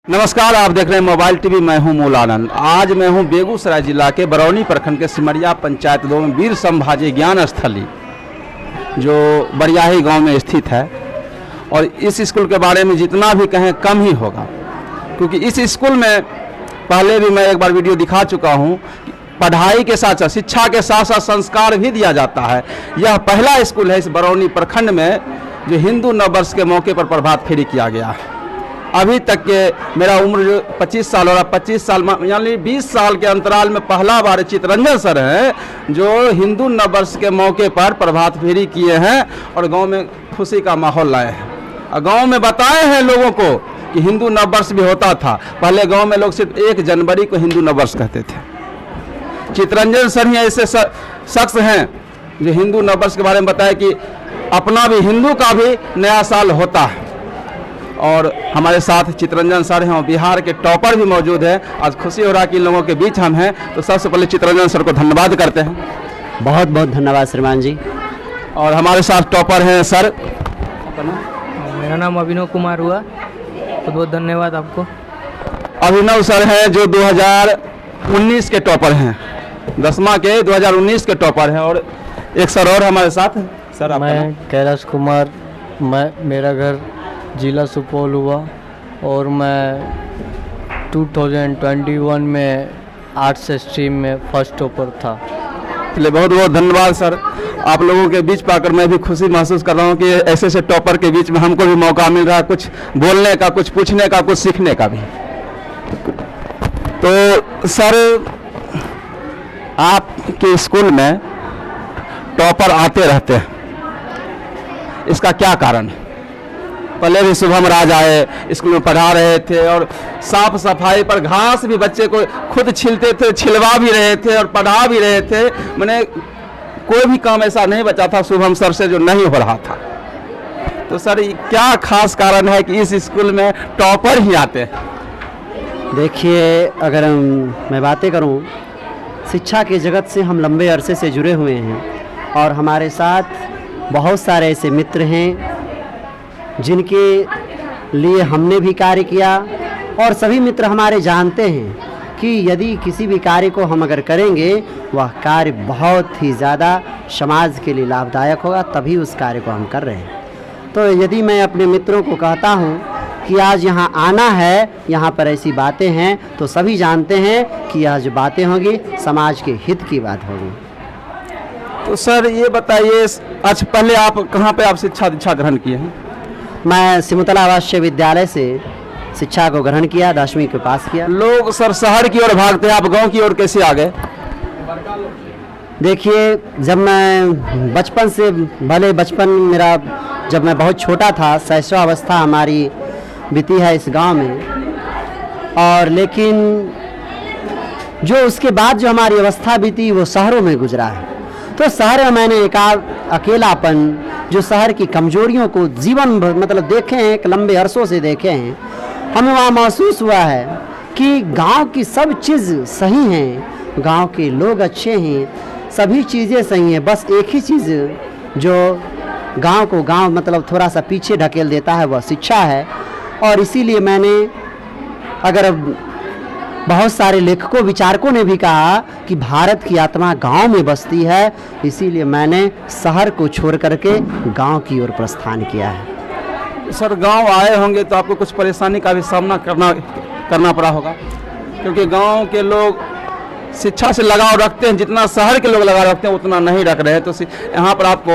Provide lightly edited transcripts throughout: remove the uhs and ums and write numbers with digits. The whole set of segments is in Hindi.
नमस्कार, आप देख रहे हैं मोबाइल टीवी। मैं हूं मूल आनंद। आज मैं हूं बेगूसराय जिला के बरौनी प्रखंड के सिमरिया पंचायत 2 में वीर संभाजी ज्ञान स्थली जो बरियाही गांव में स्थित है। और इस स्कूल के बारे में जितना भी कहें कम ही होगा, क्योंकि इस स्कूल में पहले भी मैं एक बार वीडियो दिखा चुका हूं। पढ़ाई के साथ साथ शिक्षा के साथ साथ संस्कार भी दिया जाता है। यह पहला स्कूल है इस बरौनी प्रखंड में जो हिंदू नववर्ष के मौके पर प्रभात फेरी किया गया है। अभी तक के मेरा उम्र जो 25 साल हो रहा, 25 साल यानी 20 साल के अंतराल में पहला बार चितरंजन सर हैं जो हिंदू नववर्ष के मौके पर प्रभात फेरी किए हैं और गांव में खुशी का माहौल लाए हैं। और गांव में बताए हैं लोगों को कि हिंदू नववर्ष भी होता था। पहले गांव में लोग सिर्फ 1 जनवरी को हिंदू नववर्ष कहते थे। चितरंजन सर ही ऐसे शख्स हैं जो हिंदू नववर्ष के बारे में बताया कि अपना भी हिंदू का भी नया साल होता है। और हमारे साथ चितरंजन सर हैं और बिहार के टॉपर भी मौजूद है। आज खुशी हो रहा है कि इन लोगों के बीच हम हैं। तो सबसे पहले चितरंजन सर को धन्यवाद करते हैं। बहुत बहुत धन्यवाद श्रीमान जी। और हमारे साथ टॉपर हैं सर। मेरा नाम अभिनव कुमार हुआ। बहुत बहुत धन्यवाद आपको। अभिनव सर हैं जो 2019 के टॉपर हैं, 10वां के 2019 के टॉपर हैं। और एक सर और हमारे साथ हैं। सर मैं कैलाश कुमार, मेरा घर जिला सुपौल हुआ और मैं 2021 में आर्ट्स स्ट्रीम में फर्स्ट टॉपर था। चलिए, बहुत बहुत धन्यवाद सर। आप लोगों के बीच पाकर मैं भी खुशी महसूस कर रहा हूँ कि ऐसे ऐसे टॉपर के बीच में हमको भी मौका मिल रहा है, कुछ बोलने का, कुछ पूछने का, कुछ सीखने का भी। तो सर, आपके स्कूल में टॉपर आते रहते हैं, इसका क्या कारण है? पहले भी शुभम राज आए, स्कूल में पढ़ा रहे थे और साफ सफाई पर घास भी बच्चे को खुद छिलते थे, छिलवा भी रहे थे और पढ़ा भी रहे थे। मैंने कोई भी काम ऐसा नहीं बचा था शुभम सर से जो नहीं हो रहा था। तो सर, क्या खास कारण है कि इस स्कूल में टॉपर ही आते हैं? देखिए, अगर मैं बातें करूं, शिक्षा के जगत से हम लंबे अरसे से जुड़े हुए हैं और हमारे साथ बहुत सारे ऐसे मित्र हैं जिनके लिए हमने भी कार्य किया। और सभी मित्र हमारे जानते हैं कि यदि किसी भी कार्य को हम अगर करेंगे, वह कार्य बहुत ही ज़्यादा समाज के लिए लाभदायक होगा, तभी उस कार्य को हम कर रहे हैं। तो यदि मैं अपने मित्रों को कहता हूँ कि आज यहाँ आना है, यहाँ पर ऐसी बातें हैं, तो सभी जानते हैं कि यह जो बातें होंगी समाज के हित की बात होगी। तो सर, ये बताइए, आज पहले आप कहाँ पे आप शिक्षा ग्रहण किए हैं? मैं सिमुतला आवासीय विद्यालय से शिक्षा को ग्रहण किया, 10वीं के पास किया। लोग सर शहर की ओर भागते हैं, आप गांव की ओर कैसे आ गए? देखिए, जब मैं बचपन से, भले बचपन मेरा जब मैं बहुत छोटा था, शैशवावस्था हमारी बीती है इस गांव में, और लेकिन जो उसके बाद जो हमारी अवस्था बीती वो शहरों में गुजरा है। तो शहर में मैंने अकेलापन, जो शहर की कमजोरियों को जीवन भर मतलब देखे हैं, एक लंबे अरसों से देखे हैं, हमें वहाँ महसूस हुआ है कि गांव की सब चीज़ सही हैं, गांव के लोग अच्छे हैं, सभी चीज़ें सही हैं। बस एक ही चीज़ जो गांव को मतलब थोड़ा सा पीछे ढकेल देता है, वह शिक्षा है। और इसीलिए मैंने, अगर बहुत सारे लेखकों विचारकों ने भी कहा कि भारत की आत्मा गांव में बसती है, इसीलिए मैंने शहर को छोड़ करके गांव की ओर प्रस्थान किया है। सर, गांव आए होंगे तो आपको कुछ परेशानी का भी सामना करना पड़ा होगा, क्योंकि गांव के लोग शिक्षा से लगाव रखते हैं, जितना शहर के लोग लगाव रखते हैं उतना नहीं रख रहे हैं। तो यहाँ पर आपको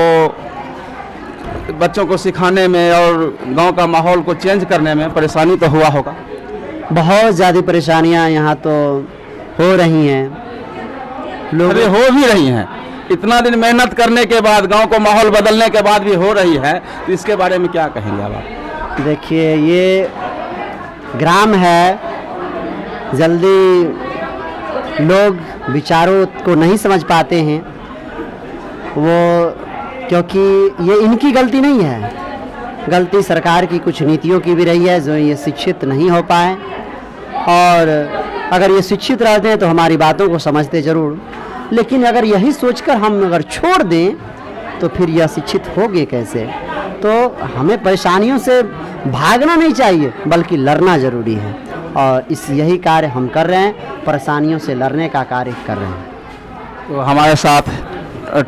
बच्चों को सिखाने में और गाँव का माहौल को चेंज करने में परेशानी तो हुआ होगा। बहुत ज़्यादा परेशानियां यहाँ तो हो रही हैं, लोग हो भी रही हैं। इतना दिन मेहनत करने के बाद, गांव को माहौल बदलने के बाद भी हो रही है, तो इसके बारे में क्या कहेंगे आप? देखिए, ये ग्राम है, जल्दी लोग विचारों को नहीं समझ पाते हैं वो, क्योंकि ये इनकी गलती नहीं है, गलती सरकार की कुछ नीतियों की भी रही है जो ये शिक्षित नहीं हो पाए। और अगर ये शिक्षित रहते हैं तो हमारी बातों को समझते ज़रूर, लेकिन अगर यही सोचकर हम अगर छोड़ दें तो फिर यह शिक्षित होंगे कैसे? तो हमें परेशानियों से भागना नहीं चाहिए, बल्कि लड़ना ज़रूरी है। और इस यही कार्य हम कर रहे हैं, परेशानियों से लड़ने का कार्य कर रहे हैं। तो हमारे साथ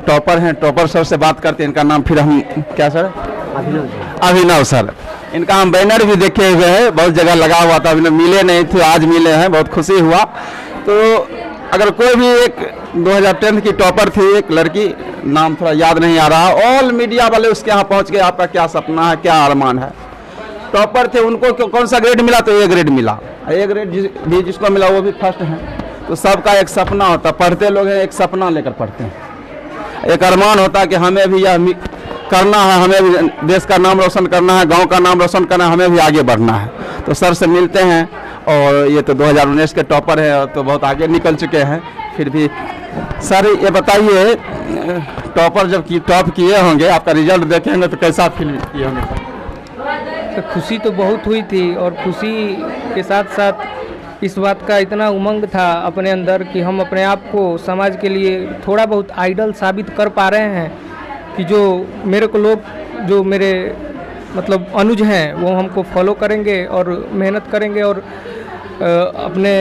टॉपर हैं, टॉपर सर से बात करते हैं। इनका नाम फिर हम क्या सर? अभिनव जी। अभिनव सर। इनका हम बैनर भी देखे हुए हैं, बहुत जगह लगा हुआ था, अभिनव मिले नहीं थे, आज मिले हैं, बहुत खुशी हुआ। तो अगर कोई भी एक 2010 की टॉपर थी एक लड़की, नाम थोड़ा याद नहीं आ रहा, ऑल मीडिया वाले उसके यहाँ पहुँच गए, आपका क्या सपना है, क्या अरमान है? टॉपर थे, उनको कौन सा ग्रेड मिला? तो ए ग्रेड मिला। ए ग्रेड भी जिसको मिला वो भी फर्स्ट है। तो सबका एक सपना होता, पढ़ते लोग हैं एक सपना लेकर पढ़ते हैं, एक अरमान होता है कि हमें भी यह करना है, हमें भी देश का नाम रोशन करना है, गांव का नाम रोशन करना है, हमें भी आगे बढ़ना है। तो सर से मिलते हैं, और ये तो 2019 के टॉपर है, तो बहुत आगे निकल चुके हैं। फिर भी सर ये बताइए, टॉपर जब टॉप किए होंगे, आपका रिजल्ट देखेंगे तो कैसा फील किए होंगे सर? तो खुशी तो बहुत हुई थी, और खुशी के साथ साथ इस बात का इतना उमंग था अपने अंदर कि हम अपने आप को समाज के लिए थोड़ा बहुत आइडल साबित कर पा रहे हैं, कि जो मेरे को लोग, जो मेरे मतलब अनुज हैं, वो हमको फॉलो करेंगे और मेहनत करेंगे, और अपने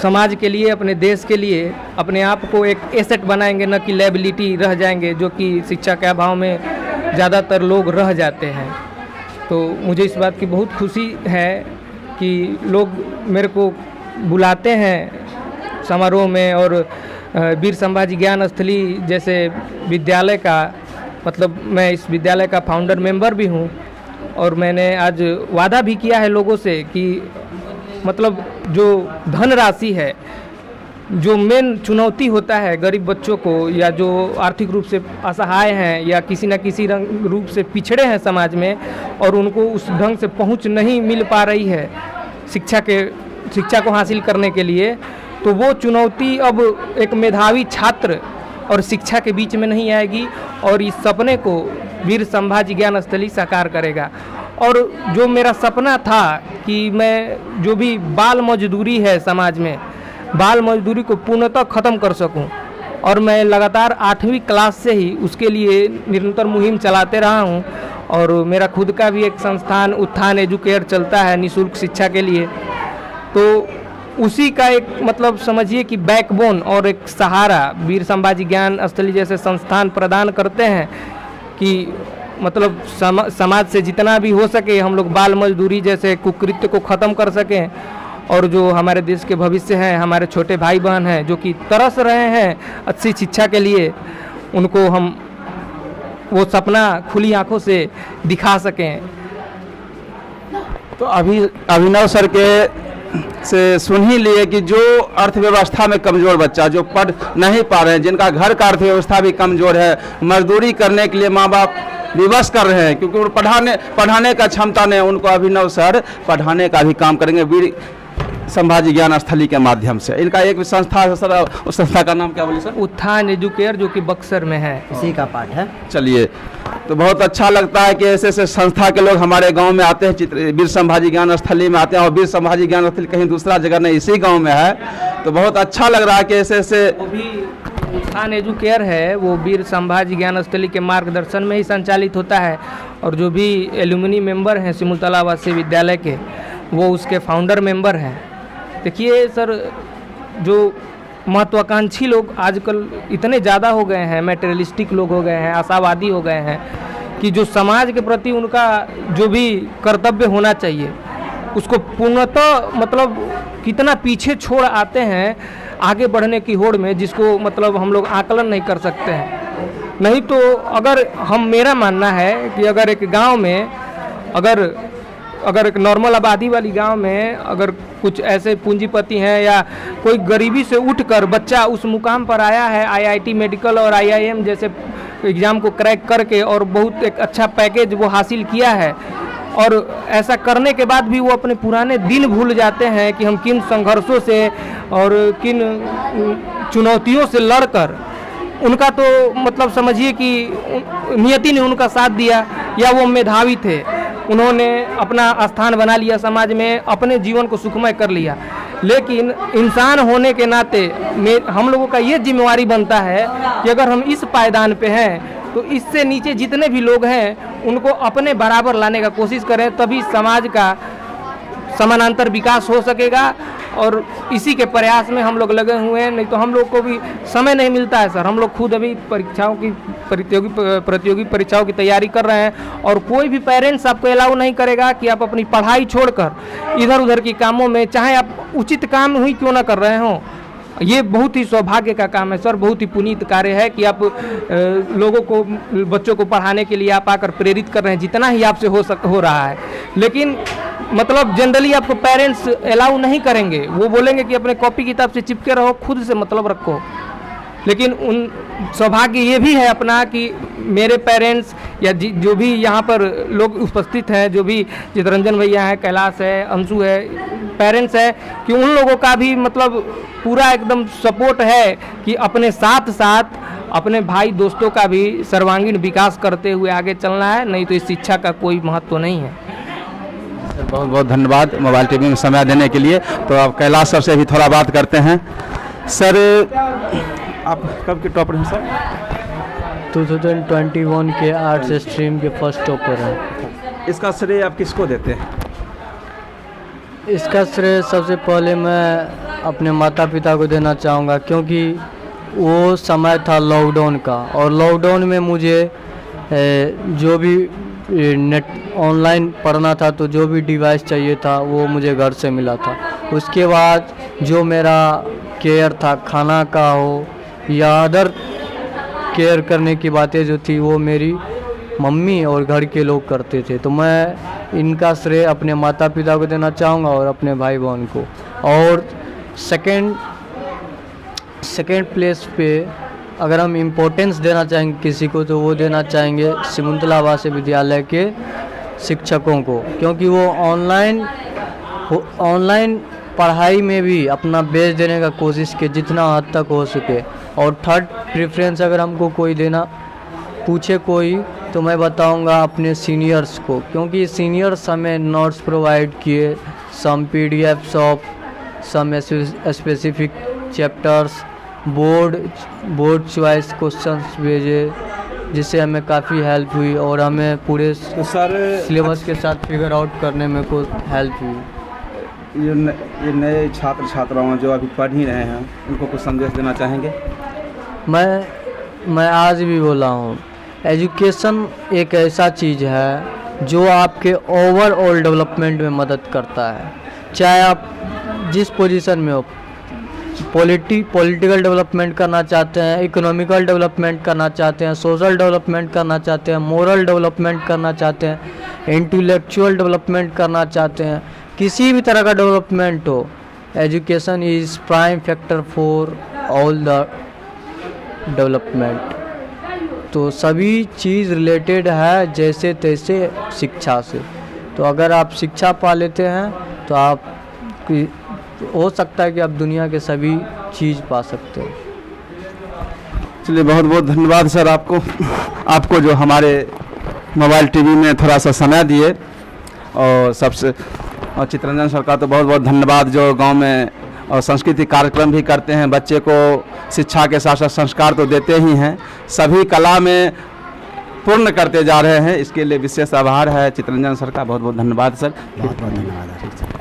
समाज के लिए, अपने देश के लिए अपने आप को एक एसेट बनाएंगे, न कि लायबिलिटी रह जाएंगे, जो कि शिक्षा के अभाव में ज़्यादातर लोग रह जाते हैं। तो मुझे इस बात की बहुत खुशी है कि लोग मेरे को बुलाते हैं समारोह में, और वीर संभाजी ज्ञान स्थली जैसे विद्यालय का, मतलब मैं इस विद्यालय का फाउंडर मेंबर भी हूँ, और मैंने आज वादा भी किया है लोगों से कि मतलब जो धनराशि है, जो मेन चुनौती होता है गरीब बच्चों को, या जो आर्थिक रूप से असहाय हैं, या किसी न किसी रूप से पिछड़े हैं समाज में, और उनको उस ढंग से पहुंच नहीं मिल पा रही है शिक्षा को हासिल करने के लिए, तो वो चुनौती अब एक मेधावी छात्र और शिक्षा के बीच में नहीं आएगी, और इस सपने को वीर संभाजी ज्ञान स्थली साकार करेगा। और जो मेरा सपना था कि मैं जो भी बाल मजदूरी है समाज में, बाल मजदूरी को पूर्णतः ख़त्म कर सकूं, और मैं लगातार 8वीं क्लास से ही उसके लिए निरंतर मुहिम चलाते रहा हूं। और मेरा खुद का भी एक संस्थान उत्थान एजुकेयर चलता है निःशुल्क शिक्षा के लिए। तो उसी का एक मतलब समझिए कि बैकबोन और एक सहारा वीर संभाजी ज्ञान स्थली जैसे संस्थान प्रदान करते हैं, कि मतलब समाज से जितना भी हो सके हम लोग बाल मजदूरी जैसे कुकृत्य को ख़त्म कर सकें, और जो हमारे देश के भविष्य हैं, हमारे छोटे भाई बहन हैं जो कि तरस रहे हैं अच्छी शिक्षा के लिए, उनको हम वो सपना खुली आंखों से दिखा सकें। तो अभिनव सर के से सुन ही लिए कि जो अर्थव्यवस्था में कमज़ोर बच्चा, जो पढ़ नहीं पा रहे हैं, जिनका घर का अर्थव्यवस्था भी कमज़ोर है, मजदूरी करने के लिए माँ बाप विवश कर रहे हैं, क्योंकि वो पढ़ाने का क्षमता नहीं, उनको अभिनव सर पढ़ाने का भी काम करेंगे वीर संभाजी ज्ञान स्थली के माध्यम से। इनका एक संस्था है सर, उस संस्था का नाम क्या बोले सर? उत्थान एजुकेयर, जो कि बक्सर में है, इसी का पाठ है। चलिए, तो बहुत अच्छा लगता है कि ऐसे ऐसे संस्था के लोग हमारे गांव में आते हैं, वीर संभाजी ज्ञान स्थली में आते हैं, और वीर संभाजी ज्ञान स्थली कहीं दूसरा जगह नहीं, इसी गांव में है। तो बहुत अच्छा लग रहा है कि ऐसे ऐसे वो भी उत्थान एजुकेयर है, वो वीर संभाजी ज्ञान स्थली के मार्गदर्शन में ही संचालित होता है, और जो भी एलुमनी मेंबर हैं सिमुलतला आवासीय विद्यालय के, वो उसके फाउंडर मेंबर हैं। देखिए सर, जो महत्वाकांक्षी लोग आजकल इतने ज़्यादा हो गए हैं, मैटेरियलिस्टिक लोग हो गए हैं, आशावादी हो गए हैं, कि जो समाज के प्रति उनका जो भी कर्तव्य होना चाहिए उसको पूर्णतः मतलब कितना पीछे छोड़ आते हैं आगे बढ़ने की होड़ में, जिसको मतलब हम लोग आकलन नहीं कर सकते हैं। नहीं तो अगर मेरा मानना है कि अगर एक गांव में अगर एक नॉर्मल आबादी वाली गांव में अगर कुछ ऐसे पूंजीपति हैं, या कोई गरीबी से उठकर बच्चा उस मुकाम पर आया है, आईआईटी मेडिकल और आईआईएम जैसे एग्ज़ाम को क्रैक करके, और बहुत एक अच्छा पैकेज वो हासिल किया है, और ऐसा करने के बाद भी वो अपने पुराने दिन भूल जाते हैं कि हम किन संघर्षों से और किन चुनौतियों से लड़कर, उनका तो मतलब समझिए कि नियति ने उनका साथ दिया, या वो मेधावी थे, उन्होंने अपना स्थान बना लिया समाज में, अपने जीवन को सुखमय कर लिया। लेकिन इंसान होने के नाते हम लोगों का ये जिम्मेवारी बनता है कि अगर हम इस पायदान पे हैं, तो इससे नीचे जितने भी लोग हैं उनको अपने बराबर लाने का कोशिश करें, तभी समाज का समानांतर विकास हो सकेगा। और इसी के प्रयास में हम लोग लगे हुए हैं, नहीं तो हम लोग को भी समय नहीं मिलता है सर। हम लोग खुद अभी परीक्षाओं की प्रतियोगी परीक्षाओं की तैयारी कर रहे हैं, और कोई भी पेरेंट्स आपको अलाउ नहीं करेगा कि आप अपनी पढ़ाई छोड़कर इधर उधर की कामों में, चाहे आप उचित काम ही क्यों ना कर रहे हों। ये बहुत ही सौभाग्य का काम है सर, बहुत ही पुनीत कार्य है कि आप लोगों को, बच्चों को पढ़ाने के लिए आप आकर प्रेरित कर रहे हैं, जितना ही आपसे हो रहा है। लेकिन मतलब जनरली आपको पेरेंट्स अलाउ नहीं करेंगे, वो बोलेंगे कि अपने कॉपी किताब से चिपके रहो, खुद से मतलब रखो। लेकिन उन सौभाग्य ये भी है अपना कि मेरे पेरेंट्स या जो भी यहाँ पर लोग उपस्थित हैं, जो भी चितरंजन भैया हैं, कैलाश है, अंशु है, पेरेंट्स है, कि उन लोगों का भी मतलब पूरा एकदम सपोर्ट है कि अपने साथ साथ अपने भाई दोस्तों का भी सर्वांगीण विकास करते हुए आगे चलना है, नहीं तो इस शिक्षा का कोई महत्व नहीं है। बहुत बहुत धन्यवाद मोबाइल टीवी में समय देने के लिए। तो अब कैलाश सर से भी थोड़ा बात करते हैं। सर, आप कब के टॉपर हैं सर? 2021 के आर्ट्स स्ट्रीम के फर्स्ट टॉपर हैं। इसका श्रेय आप किसको देते हैं? इसका श्रेय सबसे पहले मैं अपने माता पिता को देना चाहूँगा, क्योंकि वो समय था लॉकडाउन का, और लॉकडाउन में मुझे जो भी नेट ऑनलाइन पढ़ना था, तो जो भी डिवाइस चाहिए था वो मुझे घर से मिला था। उसके बाद जो मेरा केयर था, खाना का हो या अदर केयर करने की बातें जो थी, वो मेरी मम्मी और घर के लोग करते थे। तो मैं इनका श्रेय अपने माता पिता को देना चाहूँगा और अपने भाई बहन को। और सेकेंड प्लेस पे अगर हम इम्पोर्टेंस देना चाहेंगे किसी को, तो वो देना चाहेंगे सिमुंतला आवासीय विद्यालय के शिक्षकों को, क्योंकि वो ऑनलाइन पढ़ाई में भी अपना बेस्ट देने का कोशिश किए जितना हद तक हो सके। और थर्ड प्रेफरेंस अगर हमको कोई देना पूछे कोई, तो मैं बताऊंगा अपने सीनियर्स को, क्योंकि सीनियर्स हमें नोट्स प्रोवाइड किए, some PDFs of some specific chapters, board choice questions भेजे, जिससे हमें काफ़ी हेल्प हुई और हमें पूरे सिलेबस के साथ फिगर आउट करने में कुछ हेल्प हुई। ये नए छात्र छात्राओं जो अभी पढ़ ही रहे हैं, उनको कुछ संदेश देना चाहेंगे? मैं आज भी बोला हूँ, एजुकेशन एक ऐसा चीज़ है जो आपके ओवरऑल डेवलपमेंट में मदद करता है। चाहे आप जिस पोजीशन में हो, पॉलिटिकल डेवलपमेंट करना चाहते हैं, इकोनॉमिकल डेवलपमेंट करना चाहते हैं, सोशल डेवलपमेंट करना चाहते हैं, मोरल डेवलपमेंट करना चाहते हैं, इंटेलेक्चुअल डेवलपमेंट करना चाहते हैं, किसी भी तरह का डेवलपमेंट हो, education is prime factor for all the development. तो सभी चीज़ रिलेटेड है जैसे तैसे शिक्षा से। तो अगर आप शिक्षा पा लेते हैं तो आप हो सकता है कि आप दुनिया के सभी चीज़ पा सकते हैं। चलिए, बहुत बहुत धन्यवाद सर आपको जो हमारे मोबाइल टीवी में थोड़ा सा समय दिए। और चितरंजन सर का तो बहुत बहुत धन्यवाद, जो गांव में और सांस्कृतिक कार्यक्रम भी करते हैं, बच्चे को शिक्षा के साथ साथ संस्कार तो देते ही हैं, सभी कला में पूर्ण करते जा रहे हैं। इसके लिए विशेष आभार है चितरंजन सर का। बहुत बहुत धन्यवाद सर। बहुत बहुत धन्यवाद।